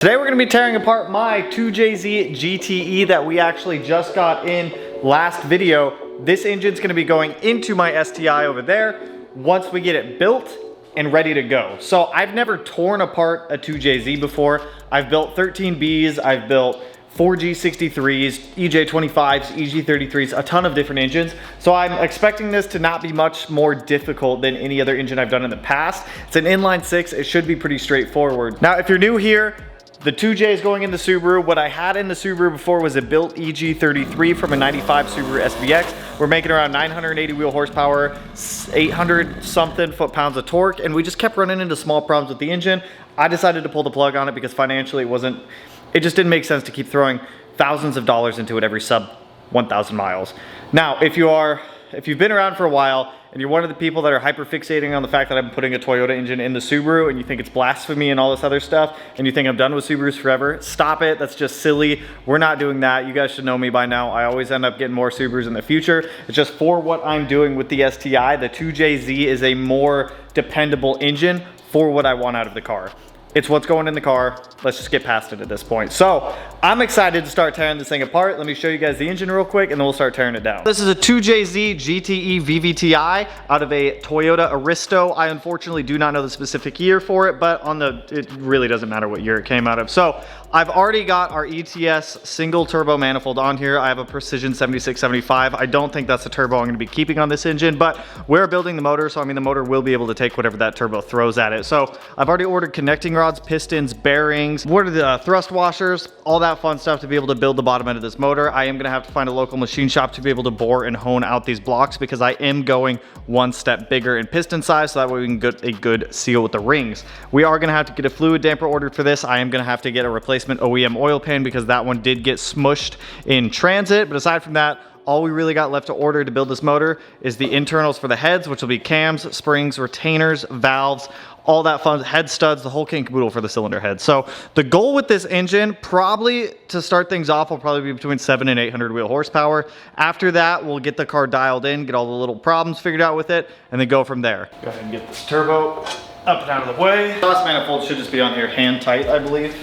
Today we're going to be tearing apart my 2JZ GTE that we actually just got in last video. This engine's going to be going into my STI over there once we get it built and ready to go. So I've never torn apart a 2JZ before. I've built 13Bs, I've built 4G63s, EJ25s, EG33s, a ton of different engines. So I'm expecting this to not be much more difficult than any other engine I've done in the past. It's an inline six, it should be pretty straightforward. Now if you're new here, the 2J is going in the Subaru. What I had in the Subaru before was a built EG33 from a 95 Subaru SVX. We're making around 980 wheel horsepower, 800 something foot-pounds of torque, and we just kept running into small problems with the engine. I decided to pull the plug on it because financially it just didn't make sense to keep throwing thousands of dollars into it every sub 1,000 miles. Now, if you've been around for a while and you're one of the people that are hyper fixating on the fact that I'm putting a Toyota engine in the Subaru and you think it's blasphemy and all this other stuff and you think I'm done with Subarus forever, stop it. That's just silly. We're not doing that. You guys should know me by now. I always end up getting more Subarus in the future. It's just for what I'm doing with the STI. The 2JZ is a more dependable engine for what I want out of the car. It's what's going in the car. Let's just get past it at this point. So I'm excited to start tearing this thing apart. Let me show you guys the engine real quick and then we'll start tearing it down. This is a 2JZ GTE VVTi out of a Toyota Aristo. I unfortunately do not know the specific year for it, but it really doesn't matter what year it came out of. So I've already got our ETS single turbo manifold on here. I have a Precision 7675. I don't think that's the turbo I'm gonna be keeping on this engine, but we're building the motor, so I mean the motor will be able to take whatever that turbo throws at it. So I've already ordered connecting rods, pistons, bearings, ordered the thrust washers, all that fun stuff to be able to build the bottom end of this motor. I am gonna have to find a local machine shop to be able to bore and hone out these blocks because I am going one step bigger in piston size, so that way we can get a good seal with the rings. We are gonna have to get a fluid damper ordered for this. I am gonna have to get a replacement OEM oil pan because that one did get smushed in transit. But aside from that, all we really got left to order to build this motor is the internals for the heads, which will be cams, springs, retainers, valves, all that fun, head studs, the whole kit and caboodle for the cylinder head. So the goal with this engine, probably to start things off, will probably be between 700 and 800 wheel horsepower. After that, we'll get the car dialed in, get all the little problems figured out with it, and then go from there. Go ahead and get this turbo up and out of the way. Exhaust manifold should just be on here hand tight, I believe.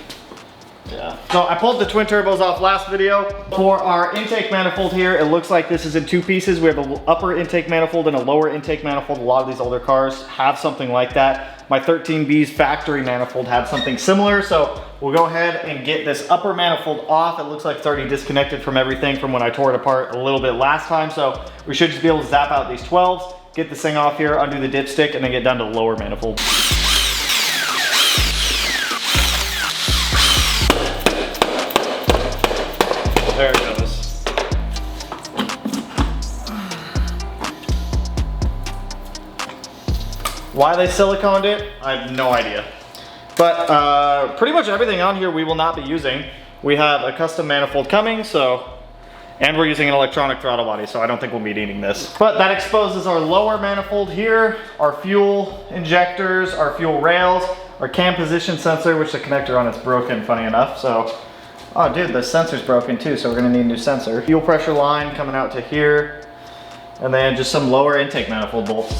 Yeah. So I pulled the twin turbos off last video. For our intake manifold here, it looks like this is in two pieces. We have an upper intake manifold and a lower intake manifold. A lot of these older cars have something like that. My 13B's factory manifold had something similar. So we'll go ahead and get this upper manifold off. It looks like it's already disconnected from everything from when I tore it apart a little bit last time. So we should just be able to zap out these 12s, get this thing off here, undo the dipstick, and then get down to the lower manifold. There it goes. Why they siliconed it, I have no idea. But pretty much everything on here we will not be using. We have a custom manifold coming, and we're using an electronic throttle body, so I don't think we'll be needing this. But that exposes our lower manifold here, our fuel injectors, our fuel rails, our cam position sensor, which the connector on it's broken, funny enough. So. Oh dude, the sensor's broken too, so we're gonna need a new sensor. Fuel pressure line coming out to here, and then just some lower intake manifold bolts.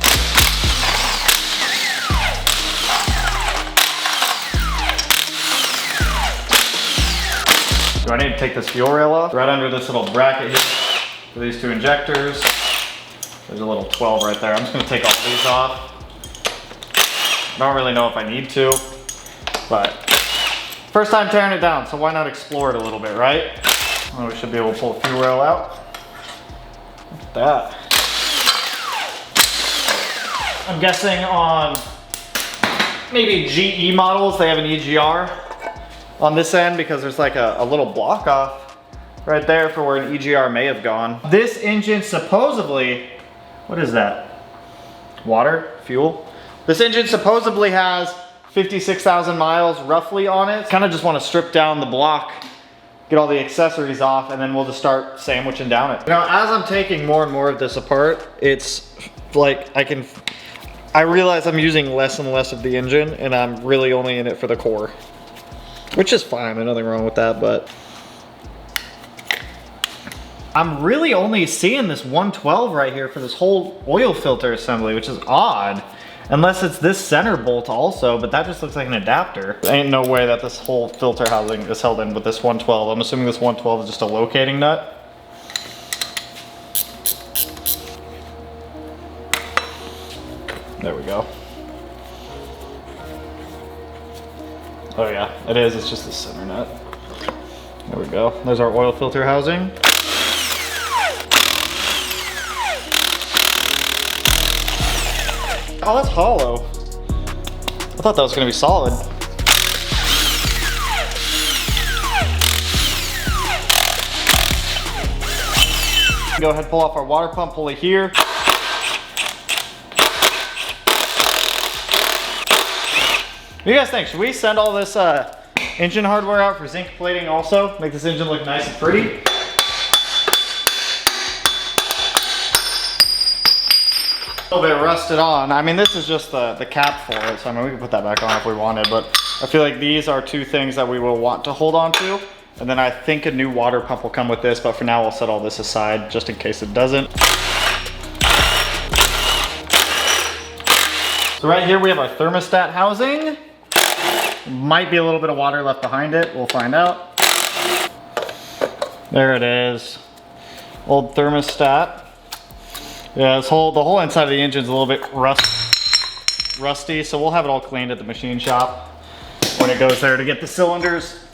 Do I need to take this fuel rail off? Right under this little bracket here for these two injectors. There's a little 12 right there. I'm just gonna take all these off. I don't really know if I need to, but first time tearing it down, so why not explore it a little bit, right? Well, we should be able to pull the fuel rail out. Look at that. I'm guessing on maybe GE models, they have an EGR on this end because there's like a little block off right there for where an EGR may have gone. This engine supposedly, what is that? Water? Fuel? This engine supposedly has 56,000 miles roughly on it. Kind of just want to strip down the block, get all the accessories off, and then we'll just start sandwiching down it. Now, as I'm taking more and more of this apart, it's like I realize I'm using less and less of the engine, and I'm really only in it for the core, which is fine. There's nothing wrong with that, but I'm really only seeing this 112 right here for this whole oil filter assembly, which is odd. Unless it's this center bolt also, but that just looks like an adapter. There ain't no way that this whole filter housing is held in with this 112. I'm assuming this 112 is just a locating nut. There we go. Oh yeah, it is. It's just the center nut. There we go. There's our oil filter housing. Oh, that's hollow. I thought that was gonna be solid. Go ahead and pull off our water pump pulley here. What do you guys think? Should we send all this engine hardware out for zinc plating also? Make this engine look nice and pretty? A little bit rusted on. I mean, this is just the cap for it, so I mean, we can put that back on if we wanted, but I feel like these are two things that we will want to hold on to. And then I think a new water pump will come with this, but for now we'll set all this aside just in case it doesn't. So right here we have our thermostat housing. Might be a little bit of water left behind it, we'll find out. There it is. Old thermostat. Yeah, the whole inside of the engine is a little bit rusty, so we'll have it all cleaned at the machine shop when it goes there to get the cylinders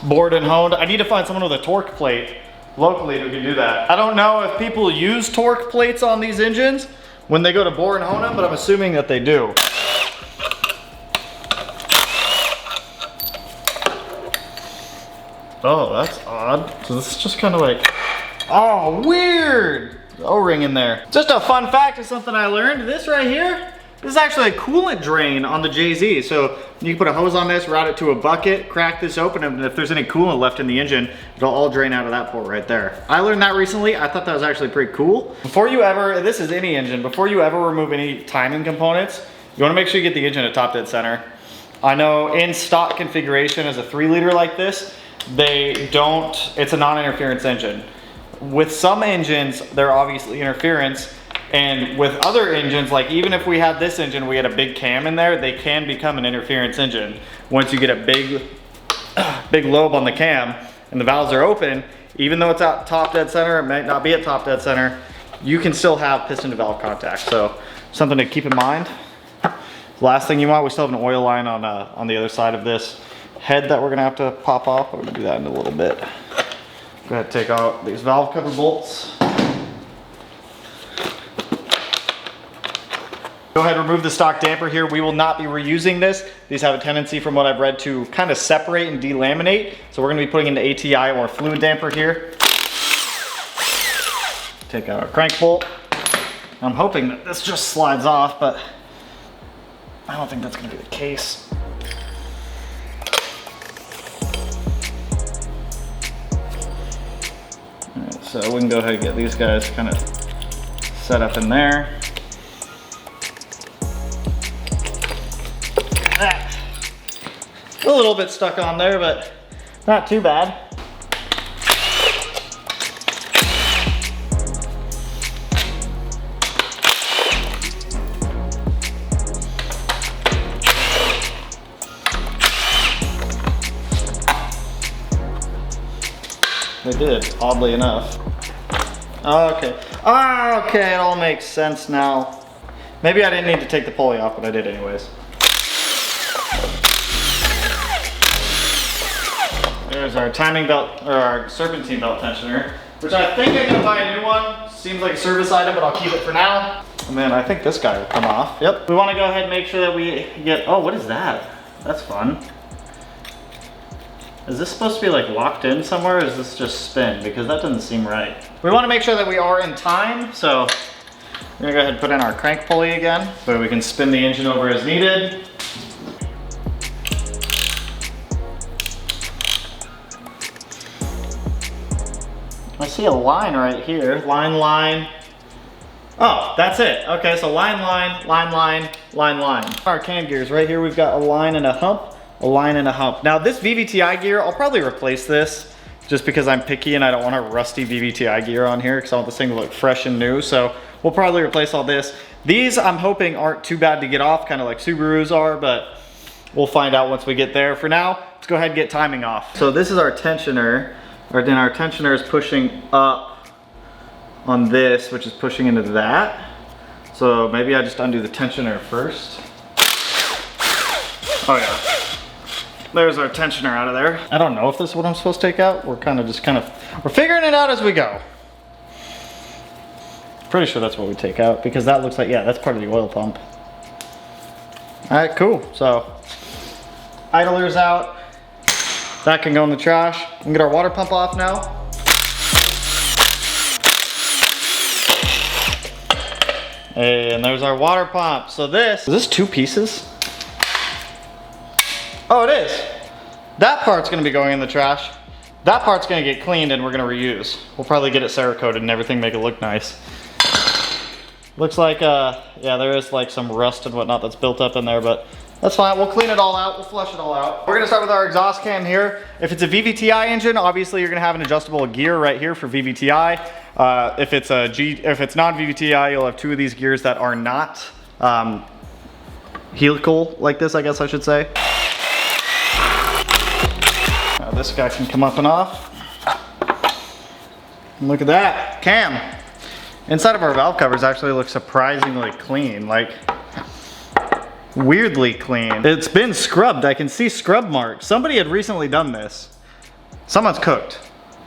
bored and honed. I need to find someone with a torque plate locally who can do that. I don't know if people use torque plates on these engines when they go to bore and hone them, but I'm assuming that they do. Oh, that's odd. So this is just kind of like, oh, weird. O-ring in there. Just a fun fact of something I learned. This right here, this is actually a coolant drain on the JZ. So you can put a hose on this, route it to a bucket, crack this open, and if there's any coolant left in the engine, it'll all drain out of that port right there. I learned that recently. I thought that was actually pretty cool. Before you ever, this is any engine, before you ever remove any timing components, you wanna make sure you get the engine at top dead center. I know in stock configuration as a 3-liter like this, it's a non-interference engine. With some engines, they're obviously interference, and with other engines, like even if we had this engine, we had a big cam in there, they can become an interference engine. Once you get a big lobe on the cam and the valves are open, even though it's at top dead center, it might not be at top dead center, you can still have piston to valve contact. So something to keep in mind. Last thing you want, we still have an oil line on the other side of this head that we're gonna have to pop off. We're gonna do that in a little bit. Go ahead and take out these valve cover bolts. Go ahead and remove the stock damper here. We will not be reusing this. These have a tendency, from what I've read, to kind of separate and delaminate. So we're gonna be putting in the ATI or fluid damper here. Take out our crank bolt. I'm hoping that this just slides off, but I don't think that's gonna be the case. Alright, so we can go ahead and get these guys kind of set up in there. A little bit stuck on there, but not too bad. They did, oddly enough. Okay. Okay, it all makes sense now. Maybe I didn't need to take the pulley off, but I did anyways. There's our timing belt, or our serpentine belt tensioner, which I think I'm gonna buy a new one. Seems like a service item, but I'll keep it for now. And then I think this guy will come off. Yep. We wanna go ahead and make sure that we get, oh, what is that? That's fun. Is this supposed to be like locked in somewhere, or is this just spin? Because that doesn't seem right. We wanna make sure that we are in time, so we're gonna go ahead and put in our crank pulley again, so we can spin the engine over as needed. I see a line right here. Line, line. Oh, that's it. Okay, so line, line, line, line, line, line. Our cam gears right here, we've got a line and a hump, a line and a hump. Now this VVTi gear, I'll probably replace this just because I'm picky and I don't want a rusty VVTi gear on here because I want this thing to look fresh and new. So we'll probably replace all this. These I'm hoping aren't too bad to get off, kind of like Subarus are, but we'll find out once we get there. For now, let's go ahead and get timing off. So this is our tensioner, or then our tensioner is pushing up on this, which is pushing into that. So maybe I just undo the tensioner first. Oh yeah. There's our tensioner out of there. I don't know if this is what I'm supposed to take out. We're we're figuring it out as we go. Pretty sure that's what we take out because that looks like, yeah, that's part of the oil pump. All right, cool. So idler's out. That can go in the trash. We can get our water pump off now. And there's our water pump. So is this 2 pieces? Oh, it is. That part's gonna be going in the trash. That part's gonna get cleaned and we're gonna reuse. We'll probably get it Cerakoted and everything, make it look nice. Looks like, yeah, there is like some rust and whatnot that's built up in there, but that's fine. We'll clean it all out. We'll flush it all out. We're gonna start with our exhaust cam here. If it's a VVTi engine, obviously you're gonna have an adjustable gear right here for VVTi. If it's non-VVTi, you'll have 2 of these gears that are not helical like this, I guess I should say. Now this guy can come up and off. And look at that, cam. Inside of our valve covers actually looks surprisingly clean, like weirdly clean. It's been scrubbed. I can see scrub marks. Somebody had recently done this. Someone's cooked.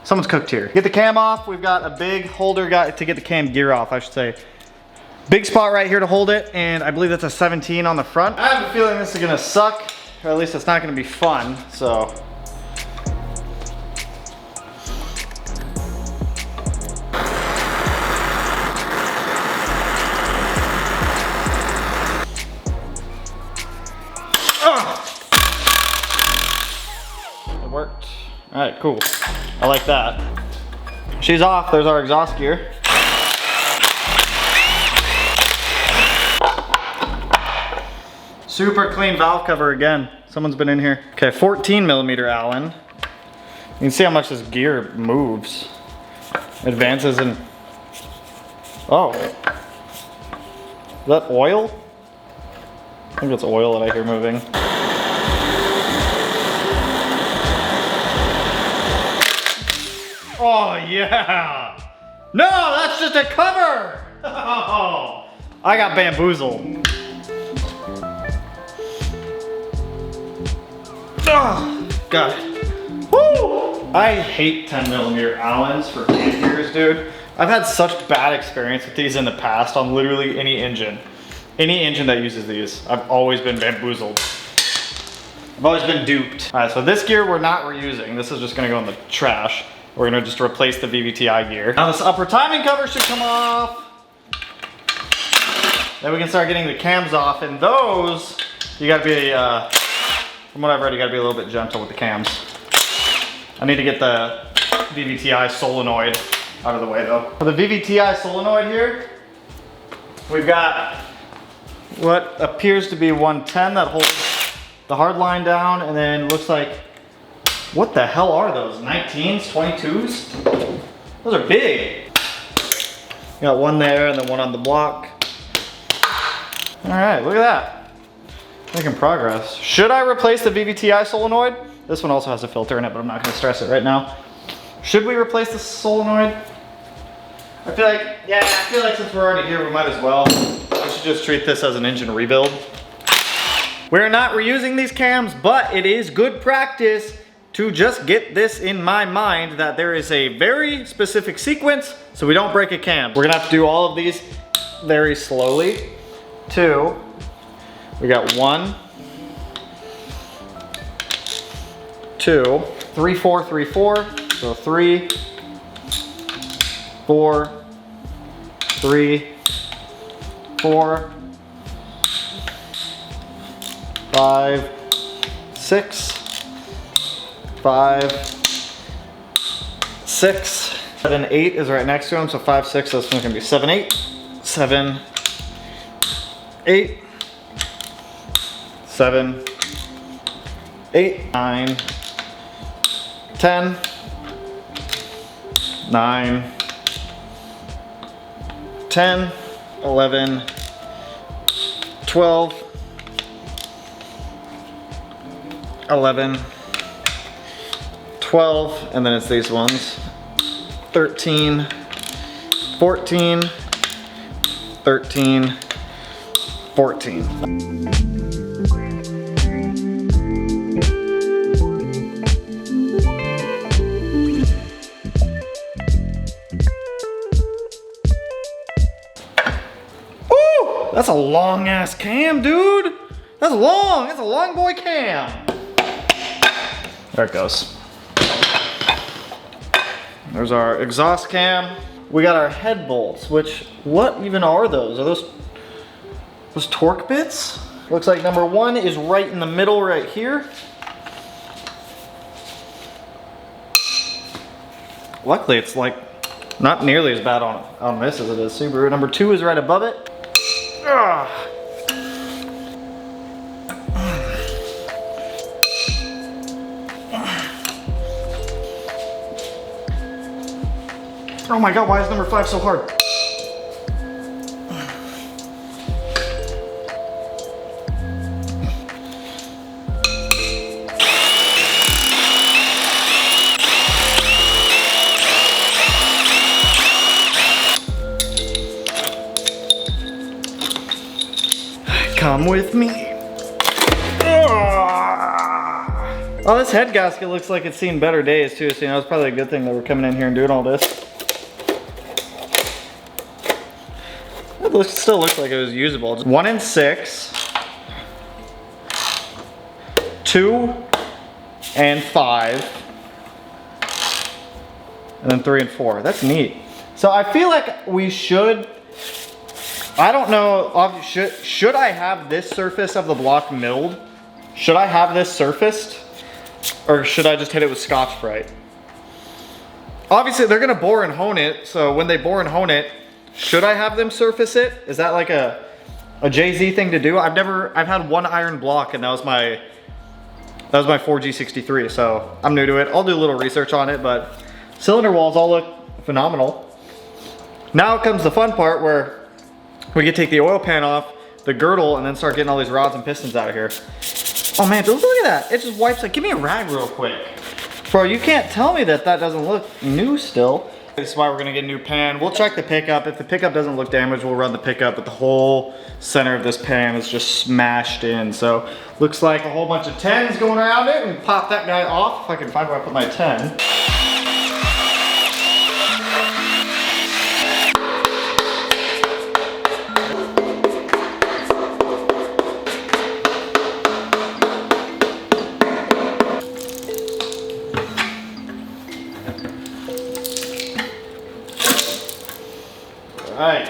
Someone's cooked here. Get the cam off. We've got a big holder to get the cam gear off, I should say. Big spot right here to hold it, and I believe that's a 17 on the front. I have a feeling this is gonna suck, or at least it's not gonna be fun, so. Worked. All right, cool. I like that. She's off. There's our exhaust gear. Super clean valve cover again. Someone's been in here. Okay, 14mm Allen. You can see how much this gear moves. Advances and, oh. Is that oil? I think it's oil that I hear moving. Oh yeah! No, that's just a cover! Oh, I got bamboozled. Oh, God. Woo! I hate 10mm Allens for cam gears, dude. I've had such bad experience with these in the past on literally any engine. Any engine that uses these, I've always been bamboozled. I've always been duped. All right, so this gear we're not reusing. This is just gonna go in the trash. We're gonna just replace the VVTi gear. Now this upper timing cover should come off. Then we can start getting the cams off, and those, you gotta be, from what I've read, you gotta be a little bit gentle with the cams. I need to get the VVTi solenoid out of the way though. For the VVTi solenoid here, we've got what appears to be 110 that holds the hard line down, and then looks like, what the hell are those? 19s, 22s? Those are big. Got one there and then one on the block. All right, look at that. Making progress. Should I replace the VVTi solenoid? This one also has a filter in it, but I'm not gonna stress it right now. Should we replace the solenoid? I feel like since we're already here, we might as well. I should just treat this as an engine rebuild. We're not reusing these cams, but it is good practice to just get this in my mind that there is a very specific sequence so we don't break a cam. We're gonna have to do all of these very slowly. 2, we got 1, 2, 3, 4, 3, 4. So 3, 4, 3, 4, 5, 6, 5, 6, 7, 8 is right next to him, so 5, 6, this one's gonna be 7, 8, 7, 8, 7, 8, 9, 10, 9, 10, 11, 12, 11, 12, and then it's these ones. 13, 14, 13, 14. That's a long ass cam, dude. That's long. That's a long boy cam. There it goes. There's our exhaust cam. We got our head bolts, which, what even are those? Are those torque bits? Looks like number one is right in the middle right here. Luckily, it's like not nearly as bad on this as it is Subaru. Number two is right above it. Ugh. Oh my god, why is number 5 so hard? Come with me. Oh, this head gasket looks like it's seen better days too, so you know, it's probably a good thing that we're coming in here and doing all this. It still looks like it was usable. Just 1 and 6, 2 and 5, and then 3 and 4. That's neat. So I feel like we should, I don't know, should I have this surface of the block milled? Should I have this surfaced? Or should I just hit it with Scotch-Brite? Obviously they're gonna bore and hone it, so when they bore and hone it, should I have them surface it? Is that like a Jay-Z thing to do? I've had one iron block and that was my 4G63, so I'm new to it. I'll do a little research on it, but cylinder walls all look phenomenal. Now comes the fun part where we can take the oil pan off, the girdle, and then start getting all these rods and pistons out of here. Oh man, look at that. It just wipes it. Give me a rag real quick. Bro, you can't tell me that doesn't look new still. This is why we're gonna get a new pan. We'll check the pickup. If the pickup doesn't look damaged, we'll run the pickup, but the whole center of this pan is just smashed in. So looks like a whole bunch of 10s going around it, and pop that guy off if I can find where I put my 10. Alright,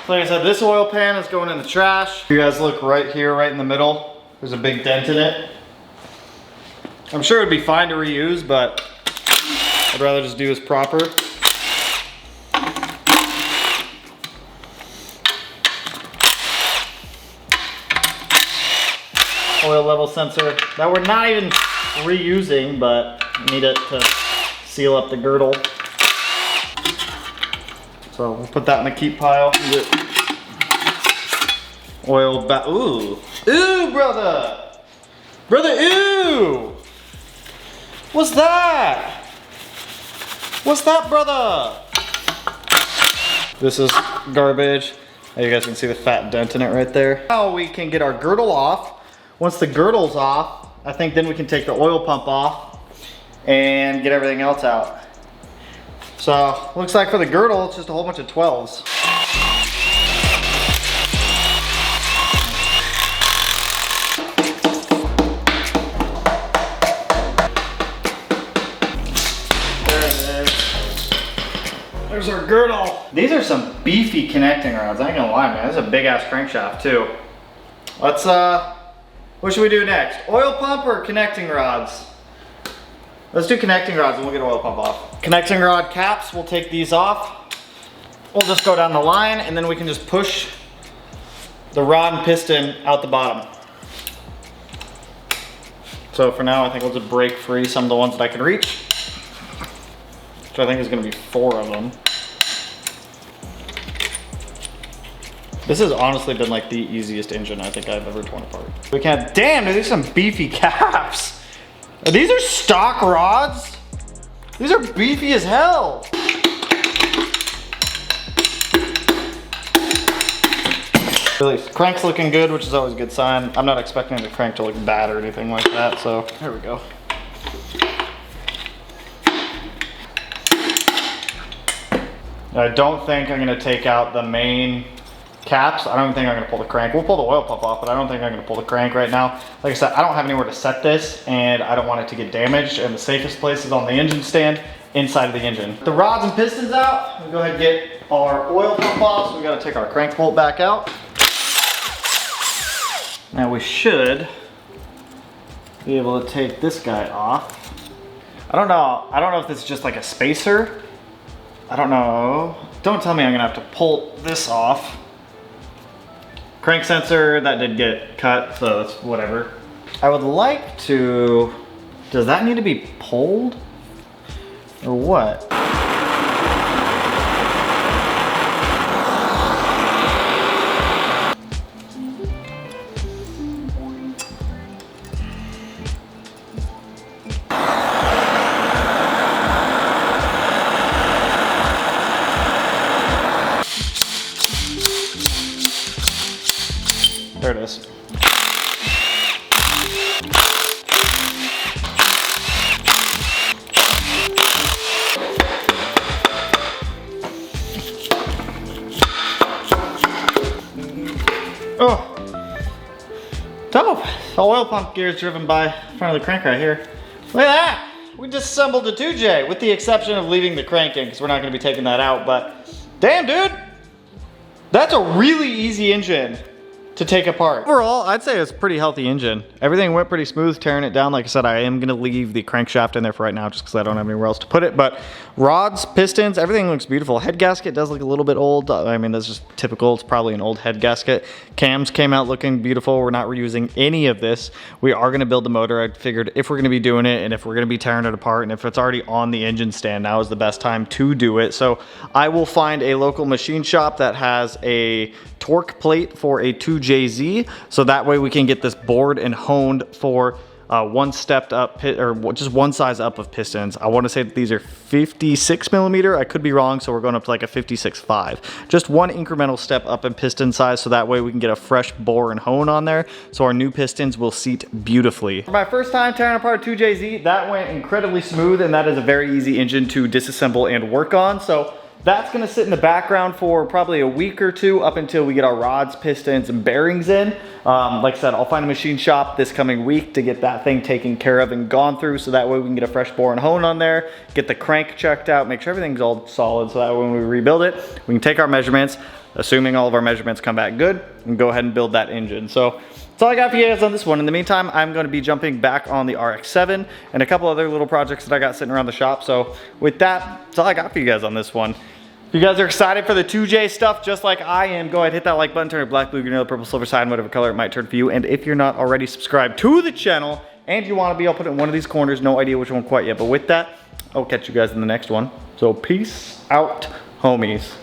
so like I said, this oil pan is going in the trash. You guys look right here, right in the middle. There's a big dent in it. I'm sure it'd be fine to reuse, but I'd rather just do this proper. Oil level sensor that we're not even reusing, but need it to seal up the girdle. So we'll put that in the keep pile. Oil back. Ooh. Ooh, brother. Brother, ooh. What's that? What's that, brother? This is garbage. You guys can see the fat dent in it right there. Now we can get our girdle off. Once the girdle's off, I think then we can take the oil pump off and get everything else out. So, looks like for the girdle, it's just a whole bunch of 12s. There it is. There's our girdle. These are some beefy connecting rods. I ain't gonna lie, man. This is a big ass crankshaft too. Let's, what should we do next? Oil pump or connecting rods? Let's do connecting rods and we'll get oil pump off. Connecting rod caps, we'll take these off. We'll just go down the line and then we can just push the rod and piston out the bottom. So for now, I think we'll just break free some of the ones that I can reach, which I think is gonna be 4 of them. This has honestly been like the easiest engine I think I've ever torn apart. We can't, damn, dude, these are some beefy caps. These are stock rods. These are beefy as hell. Really, crank's looking good, which is always a good sign. I'm not expecting the crank to look bad or anything like that, so there we go. I don't think I'm gonna take out the main caps. I don't think I'm gonna pull the crank. We'll pull the oil pump off, but I don't think I'm gonna pull the crank right now. Like I said, I don't have anywhere to set this and I don't want it to get damaged, and the safest place is on the engine stand inside of the engine. The rods and pistons out. We'll go ahead and get our oil pump off, so we gotta take our crank bolt back out. Now we should be able to take this guy off. I don't know if this is just like a spacer. I don't know. Don't tell me I'm gonna have to pull this off. Crank sensor, that did get cut, so that's whatever. I would like to, does that need to be pulled? Or what? There it is. Oh, dope. The oil pump gear is driven by front of the crank right here. Look at that. We disassembled the 2J with the exception of leaving the crank in because we're not going to be taking that out, but damn, dude. That's a really easy engine to take apart. Overall, I'd say it's a pretty healthy engine. Everything went pretty smooth tearing it down. Like I said, I am gonna leave the crankshaft in there for right now just because I don't have anywhere else to put it. But rods, pistons, everything looks beautiful. Head gasket does look a little bit old. I mean, that's just typical. It's probably an old head gasket. Cams came out looking beautiful. We're not reusing any of this. We are gonna build the motor. I figured if we're gonna be doing it and if we're gonna be tearing it apart and if it's already on the engine stand, now is the best time to do it. So I will find a local machine shop that has a torque plate for a 2JZ, so that way we can get this bored and honed for one stepped up or just one size up of pistons. I want to say that these are 56 millimeter. I could be wrong, so we're going up to like a 56.5. Just one incremental step up in piston size, so that way we can get a fresh bore and hone on there, so our new pistons will seat beautifully. For my first time tearing apart a 2JZ, that went incredibly smooth, and that is a very easy engine to disassemble and work on. So that's gonna sit in the background for probably a week or two up until we get our rods, pistons, and bearings in. Like I said, I'll find a machine shop this coming week to get that thing taken care of and gone through, so that way we can get a fresh bore and hone on there, get the crank checked out, make sure everything's all solid, so that when we rebuild it, we can take our measurements, assuming all of our measurements come back good, and go ahead and build that engine. So that's all I got for you guys on this one. In the meantime, I'm going to be jumping back on the RX-7 and a couple other little projects that I got sitting around the shop. So with that, that's all I got for you guys on this one. If you guys are excited for the 2J stuff just like I am, go ahead, hit that like button, turn it black, blue, green, yellow, purple, silver, cyan, whatever color it might turn for you. And if you're not already subscribed to the channel and you want to be, I'll put it in one of these corners. No idea which one quite yet, but with that, I'll catch you guys in the next one. So peace out, homies.